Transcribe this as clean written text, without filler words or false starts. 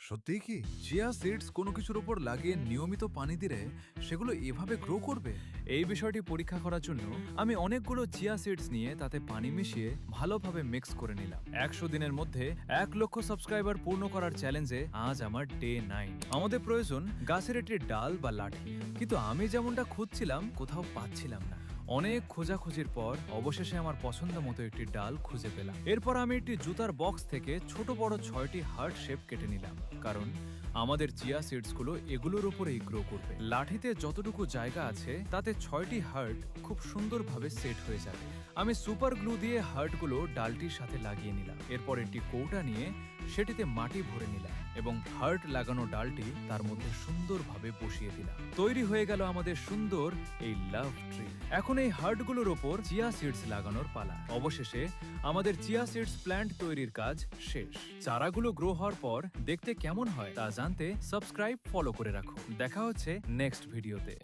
সত্যিই কি chia seeds কোনো কিছুর উপর লাগিয়ে নিয়মিত পানি দিলে সেগুলো এভাবে গ্রো করবে? এই বিষয়টি পরীক্ষা করার জন্য আমি অনেকগুলো চিয়া সিডস নিয়ে তাতে পানি মিশিয়ে ভালোভাবে মিক্স করে নিলাম। 100 দিনের মধ্যে 1 লক্ষ সাবস্ক্রাইবার পূর্ণ করার চ্যালেঞ্জে আজ আমার ডে 9। আমাদের প্রয়োজন গাছের একটি ডাল বা লাঠি, কিন্তু আমি যেমনটা খুঁজছিলাম কোথাও পাচ্ছিলাম না। অনেক খোঁজাখুঁজির পর অবশেষে আমার পছন্দ মতো একটি ডাল খুঁজে পেলাম। এরপর আমি একটি জুতার বক্স থেকে ছোট বড় 6টি হার্ট শেপ কেটে নিলাম, কারণ আমাদের চিয়া সিডসগুলো এগুলোর উপরেই গ্রো করবে। লাঠিতে যতটুকু জায়গা আছে তাতে 6টি হার্ট খুব সুন্দরভাবে সেট হয়ে যাবে। আমি সুপার গ্লু দিয়ে হার্টগুলো ডালটির সাথে লাগিয়ে নিলাম। এরপর একটি কৌটা নিয়ে সেটিতে মাটি ভরে নিলাম এবং হার্ট লাগানো ডালটি তার মধ্যে সুন্দরভাবে বসিয়ে দিলাম। তৈরি হয়ে গেল আমাদের সুন্দর এই লাভ ট্রি। এখন এই হার্টগুলোর ওপর চিয়া সিডস লাগানোর পালা। অবশেষে আমাদের চিয়া সিডস প্ল্যান্ট তৈরির কাজ শেষ। চারাগুলো গ্রো হওয়ার পর দেখতে কেমন হয় তা জানতে সাবস্ক্রাইব ফলো করে রাখো। দেখা হচ্ছে নেক্সট ভিডিওতে।